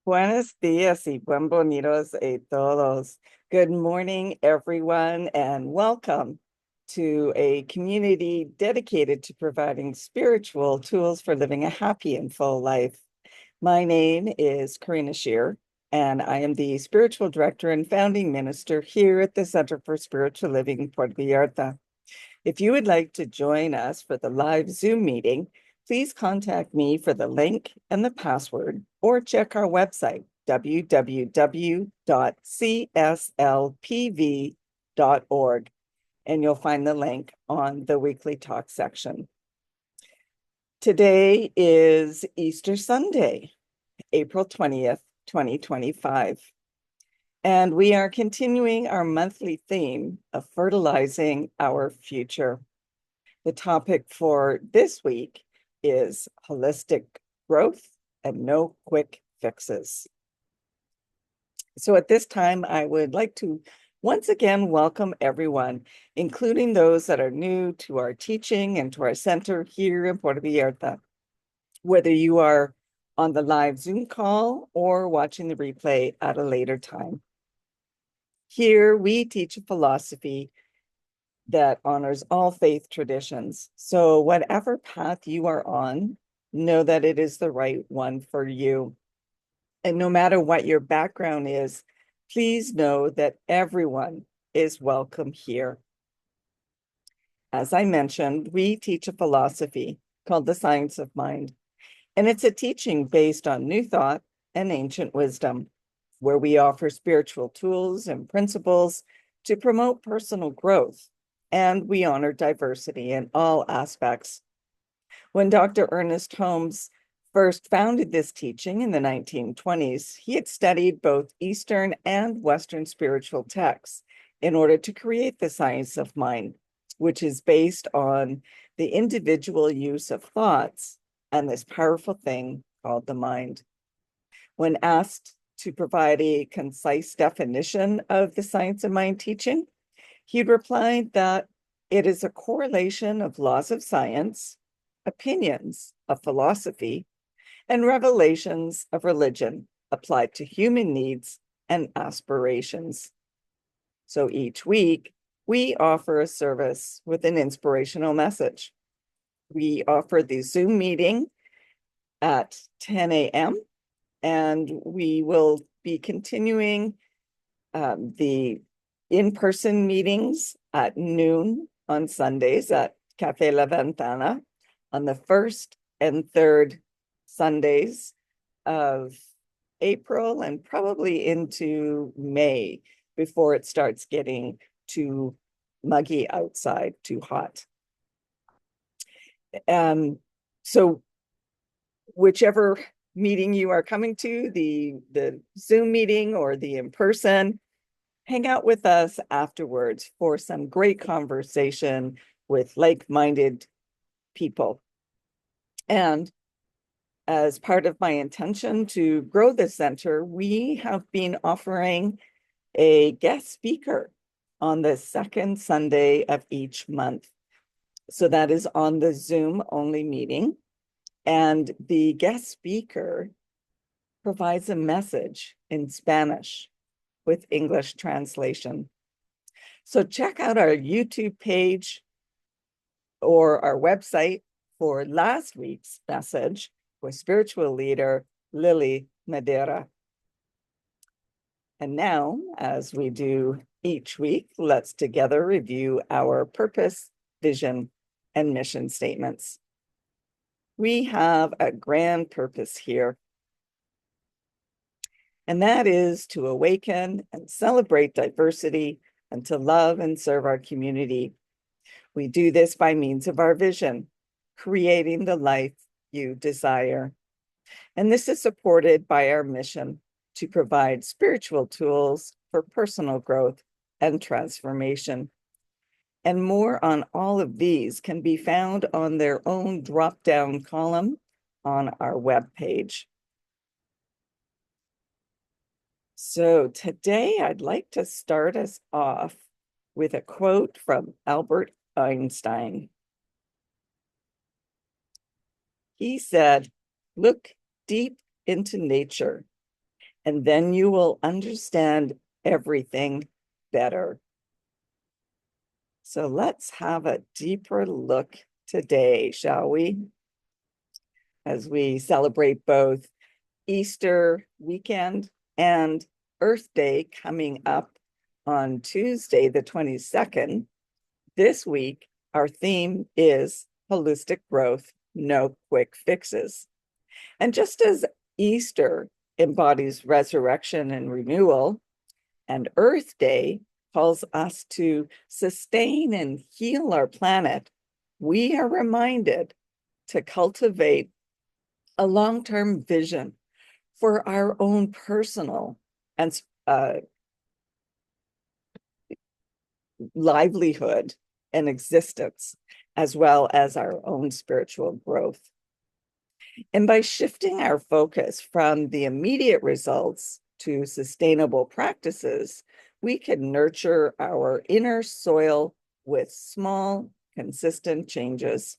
Buenos días y buen bonitos a todos. Good morning, everyone, and welcome to a community dedicated to providing spiritual tools for living a happy and full life. My name is Karina Shear, and I am the spiritual director and founding minister here at the Center for Spiritual Living Puerto Vallarta. If you would like to join us for the live Zoom meeting, please contact me for the link and the password, or check our website, www.cslpv.org, and you'll find the link on the weekly talk section. Today is Easter Sunday, April 20th, 2025. And we are continuing our monthly theme of fertilizing our future. The topic for this week is holistic growth and no quick fixes. So at this time, I would like to once again welcome everyone, including those that are new to our teaching and to our center here in Puerto Vallarta. Whether you are on the live Zoom call or watching the replay at a later time. Here, we teach a philosophy that honors all faith traditions. So whatever path you are on, know that it is the right one for you. And no matter what your background is, please know that everyone is welcome here. As I mentioned, we teach a philosophy called the science of mind, and it's a teaching based on new thought and ancient wisdom, where we offer spiritual tools and principles to promote personal growth, and we honor diversity in all aspects. When Dr. Ernest Holmes first founded this teaching in the 1920s, he had studied both Eastern and Western spiritual texts in order to create the science of mind, which is based on the individual use of thoughts and this powerful thing called the mind. When asked to provide a concise definition of the science of mind teaching, he replied that it is a correlation of laws of science, opinions of philosophy, and revelations of religion applied to human needs and aspirations. So each week, we offer a service with an inspirational message. We offer the Zoom meeting at 10 a.m., and we will be continuing the in-person meetings at noon on Sundays at Café La Ventana on the first and third Sundays of April and probably into May before it starts getting too muggy outside, too hot. So whichever meeting you are coming to, the Zoom meeting or the in-person, hang out with us afterwards for some great conversation with like-minded people. And as part of my intention to grow the center, we have been offering a guest speaker on the second Sunday of each month. So that is on the Zoom only meeting. And the guest speaker provides a message in Spanish with English translation. So check out our YouTube page or our website for last week's message with spiritual leader Lily Madera. And now, as we do each week, let's together review our purpose, vision, and mission statements. We have a grand purpose here, and that is to awaken and celebrate diversity and to love and serve our community. We do this by means of our vision, creating the life you desire. And this is supported by our mission to provide spiritual tools for personal growth and transformation. And more on all of these can be found on their own drop-down column on our webpage. So today I'd like to start us off with a quote from Albert Einstein. He said, "Look deep into nature and then you will understand everything better. So let's have a deeper look today, shall we? As we celebrate both Easter weekend and Earth Day coming up on Tuesday, the 22nd. This week, our theme is holistic growth, no quick fixes. And just as Easter embodies resurrection and renewal, and Earth Day calls us to sustain and heal our planet, we are reminded to cultivate a long-term vision for our own personal and livelihood and existence, as well as our own spiritual growth. And by shifting our focus from the immediate results to sustainable practices, we can nurture our inner soil with small, consistent changes.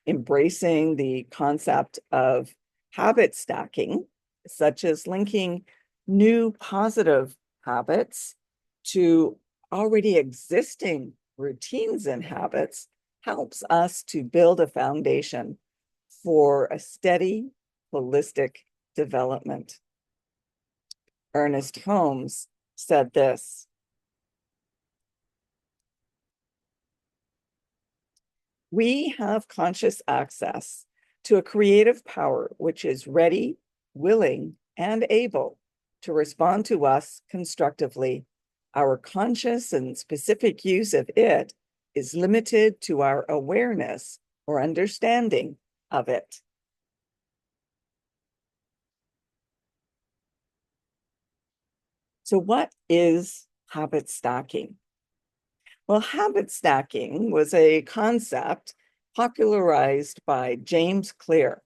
Embracing the concept of habit stacking, such as linking new positive habits to already existing routines and habits, helps us to build a foundation for a steady, holistic development. Ernest Holmes said this: "We have conscious access to a creative power which is ready, willing, and able to respond to us constructively. Our conscious and specific use of it is limited to our awareness or understanding of it." So what is habit stacking? Well, habit stacking was a concept popularized by James Clear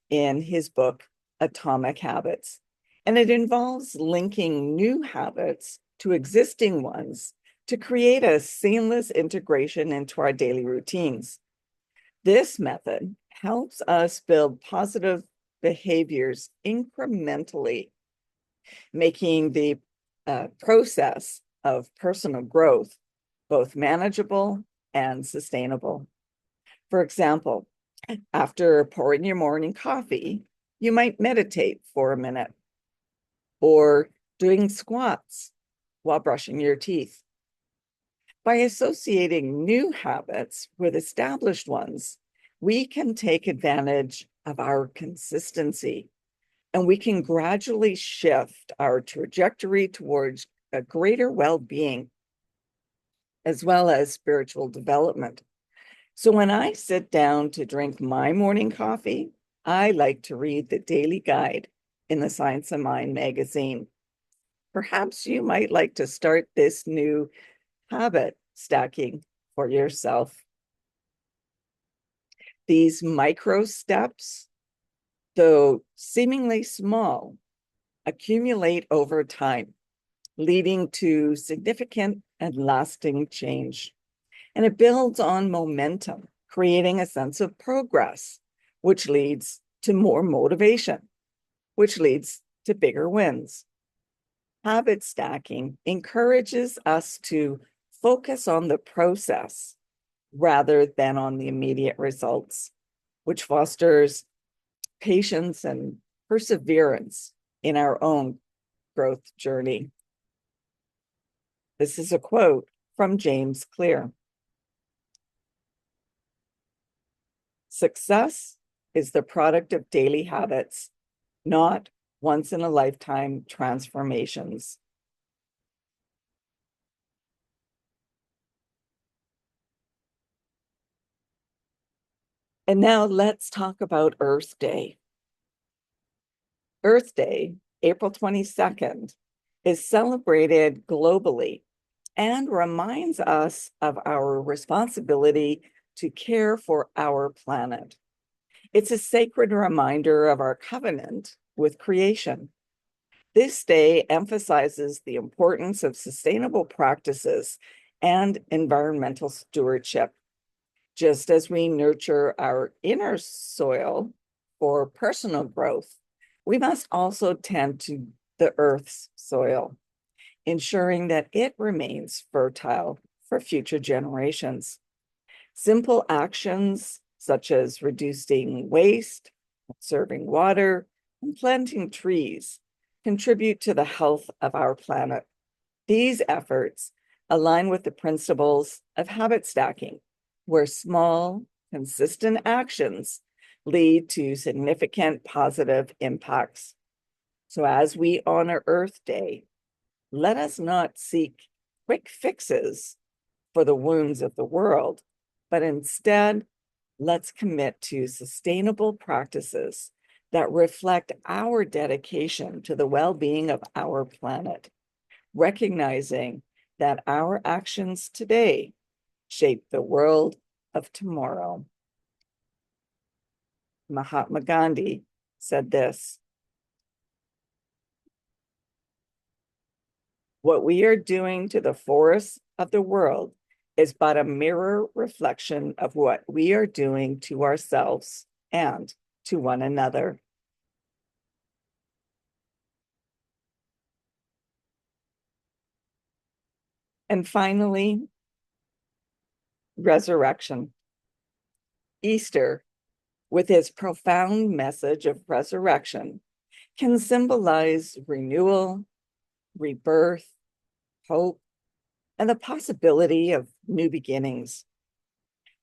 in his book, Atomic Habits. And it involves linking new habits to existing ones to create a seamless integration into our daily routines. This method helps us build positive behaviors incrementally, making the process of personal growth both manageable and sustainable. For example, after pouring your morning coffee, you might meditate for a minute, or doing squats while brushing your teeth. By associating new habits with established ones, we can take advantage of our consistency, and we can gradually shift our trajectory towards a greater well-being, as well as spiritual development. So when I sit down to drink my morning coffee, I like to read the daily guide in the Science of Mind magazine. Perhaps you might like to start this new habit stacking for yourself. These micro steps, though seemingly small, accumulate over time, leading to significant and lasting change. And it builds on momentum, creating a sense of progress, which leads to more motivation, which leads to bigger wins. Habit stacking encourages us to focus on the process rather than on the immediate results, which fosters patience and perseverance in our own growth journey. This is a quote from James Clear. "Success is the product of daily habits, not once-in-a-lifetime transformations." And now let's talk about Earth Day. Earth Day, April 22nd, is celebrated globally and reminds us of our responsibility to care for our planet. It's a sacred reminder of our covenant with creation. This day emphasizes the importance of sustainable practices and environmental stewardship. Just as we nurture our inner soil for personal growth, we must also tend to the Earth's soil, ensuring that it remains fertile for future generations. Simple actions such as reducing waste, conserving water, and planting trees contribute to the health of our planet. These efforts align with the principles of habit stacking, where small, consistent actions lead to significant positive impacts. So, as we honor Earth Day, let us not seek quick fixes for the wounds of the world, but instead, let's commit to sustainable practices that reflect our dedication to the well-being of our planet, recognizing that our actions today shape the world of tomorrow. Mahatma Gandhi said this: "What we are doing to the forests of the world is but a mirror reflection of what we are doing to ourselves and to one another." And finally, resurrection. Easter, with its profound message of resurrection, can symbolize renewal, rebirth, hope, and the possibility of new beginnings.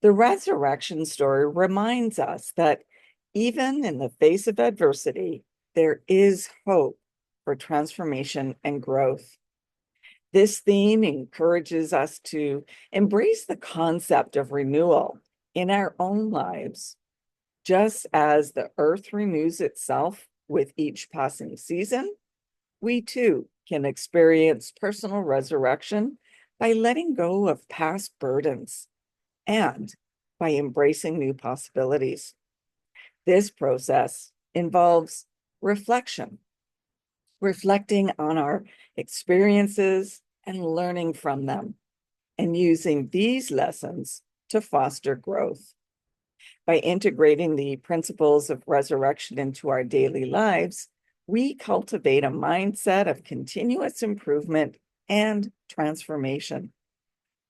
The resurrection story reminds us that even in the face of adversity, there is hope for transformation and growth. This theme encourages us to embrace the concept of renewal in our own lives. Just as the earth renews itself with each passing season, we too can experience personal resurrection by letting go of past burdens and by embracing new possibilities. This process involves reflection, reflecting on our experiences and learning from them, and using these lessons to foster growth. By integrating the principles of resurrection into our daily lives, we cultivate a mindset of continuous improvement and transformation,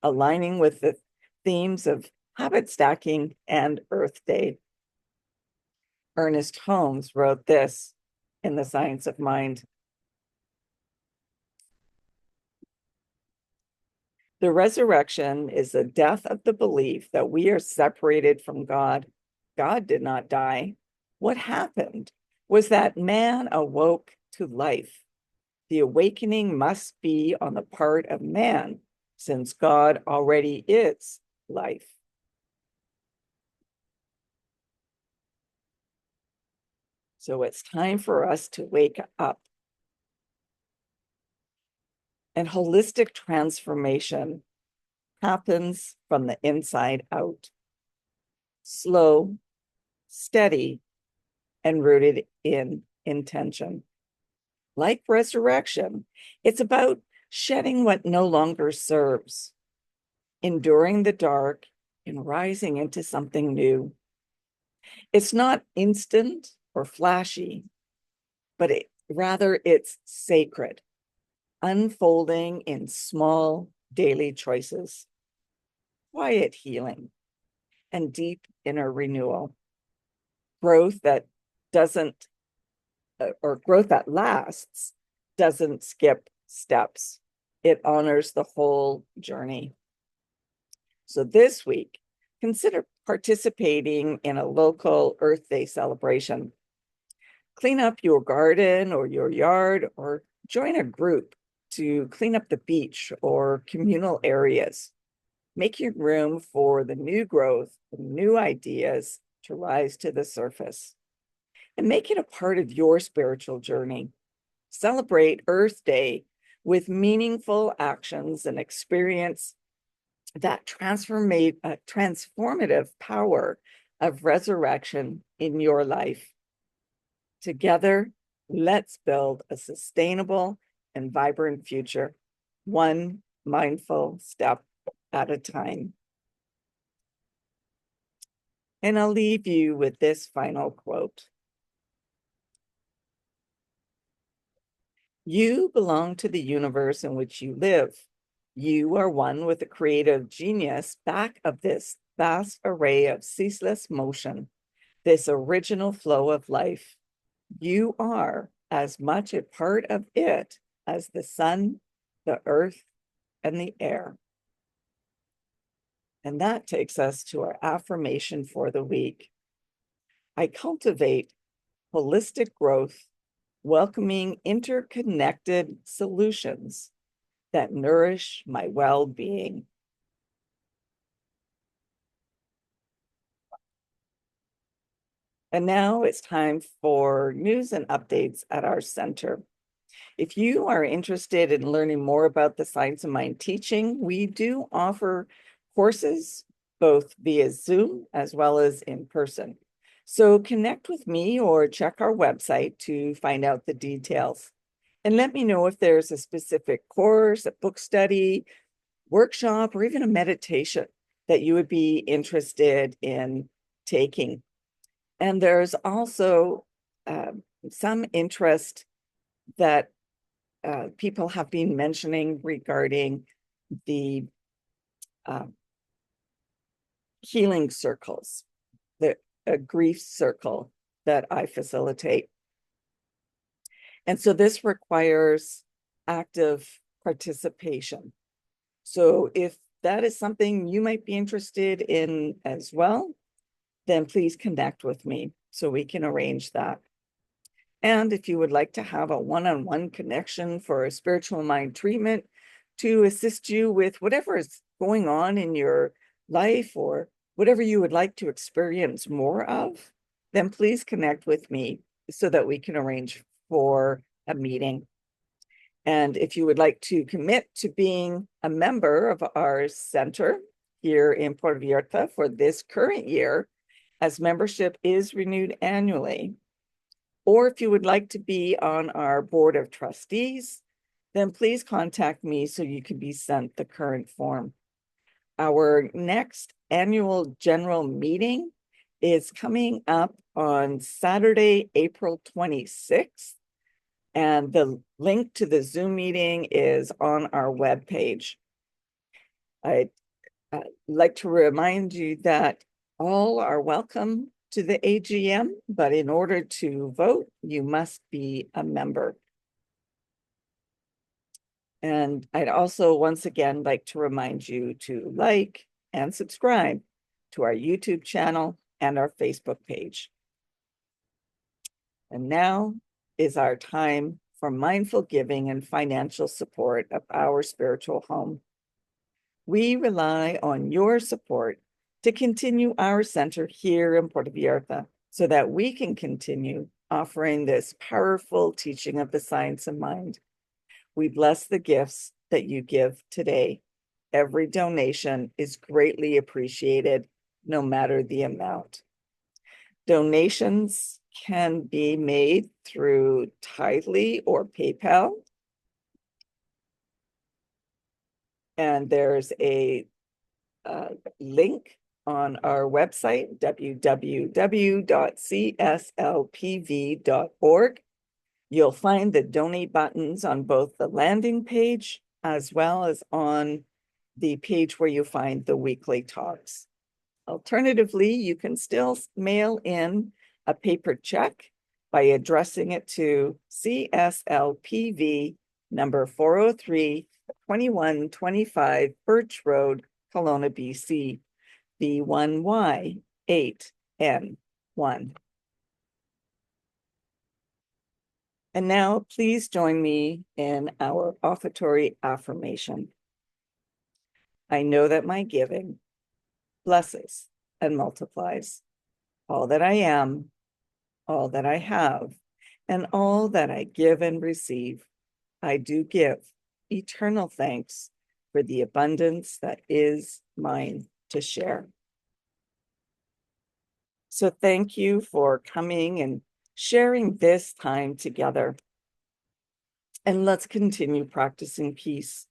aligning with the themes of habit stacking and Earth Day. Ernest Holmes wrote this in The Science of Mind: "The resurrection is the death of the belief that we are separated from God. God did not die. What happened was that man awoke to life. The awakening must be on the part of man, since God already is life." So it's time for us to wake up. And holistic transformation happens from the inside out. Slow, steady, and rooted in intention. Like resurrection, it's about shedding what no longer serves, enduring the dark, and rising into something new. It's not instant or flashy, but rather it's sacred, unfolding in small daily choices, quiet healing, and deep inner renewal. Growth that doesn't, or growth that lasts, doesn't skip steps. It honors the whole journey. So this week, consider participating in a local Earth Day celebration. Clean up your garden or your yard, or join a group to clean up the beach or communal areas. Making room for the new growth, new ideas to rise to the surface. And make it a part of your spiritual journey. Celebrate Earth Day with meaningful actions and experience that transformative power of resurrection in your life. Together, let's build a sustainable and vibrant future, one mindful step at a time. And I'll leave you with this final quote: You belong to the universe in which you live. You are one with the creative genius back of this vast array of ceaseless motion, this original flow of life. You are as much a part of it as the sun, the earth, and the air. And that takes us to our affirmation for the week. I cultivate holistic growth, welcoming interconnected solutions that nourish my well-being. And now it's time for news and updates at our center. If you are interested in learning more about the Science of Mind teaching, we do offer courses both via Zoom as well as in person. So connect with me or check our website to find out the details. And let me know if there's a specific course, a book study, workshop, or even a meditation that you would be interested in taking. And there's also some interest that people have been mentioning regarding the healing circles, the grief circle that I facilitate. And so this requires active participation. So if that is something you might be interested in as well, then please connect with me so we can arrange that. And if you would like to have a one-on-one connection for a spiritual mind treatment to assist you with whatever is going on in your life or whatever you would like to experience more of, then please connect with me so that we can arrange for a meeting. And if you would like to commit to being a member of our center here in Puerto Vallarta for this current year, as membership is renewed annually, or if you would like to be on our board of trustees, then please contact me so you can be sent the current form. Our next annual general meeting is coming up on Saturday, April 26th. And the link to the Zoom meeting is on our webpage. I'd like to remind you that all are welcome to the AGM, but in order to vote, you must be a member. And I'd also once again like to remind you to like and subscribe to our YouTube channel and our Facebook page. And now is our time for mindful giving and financial support of our spiritual home. We rely on your support to continue our center here in Puerto Vallarta so that we can continue offering this powerful teaching of the science of mind. We bless the gifts that you give today. Every donation is greatly appreciated, no matter the amount. Donations can be made through Tidely or PayPal. And there's a link on our website, www.cslpv.org. You'll find the donate buttons on both the landing page as well as on the page where you find the weekly talks. Alternatively, you can still mail in a paper check by addressing it to CSLPV number 403 2125 Birch Road, Kelowna, BC, B1Y8N1. And now please join me in our offertory affirmation. I know that my giving blesses and multiplies all that I am, all that I have, and all that I give and receive. I do give eternal thanks for the abundance that is mine to share. So thank you for coming and sharing this time together. And let's continue practicing peace.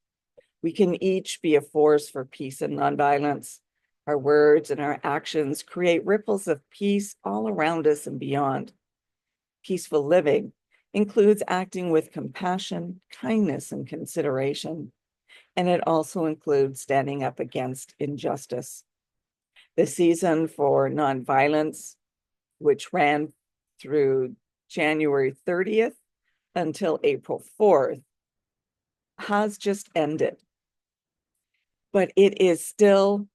We can each be a force for peace and nonviolence. Our words and our actions create ripples of peace all around us and beyond. Peaceful living includes acting with compassion, kindness, and consideration. And it also includes standing up against injustice. The season for nonviolence, which ran through January 30th until April 4th, has just ended. But it is still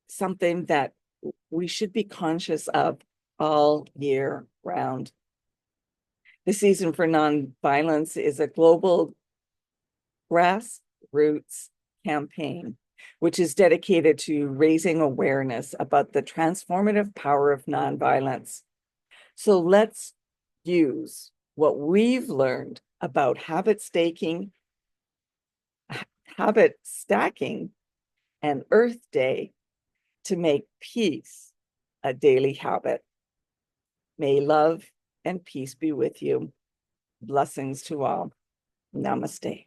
something that we should be conscious of all year round. The season for nonviolence is a global grassroots campaign, which is dedicated to raising awareness about the transformative power of nonviolence. So let's use what we've learned about habit stacking, and Earth Day to make peace a daily habit. May love and peace be with you. Blessings to all. Namaste.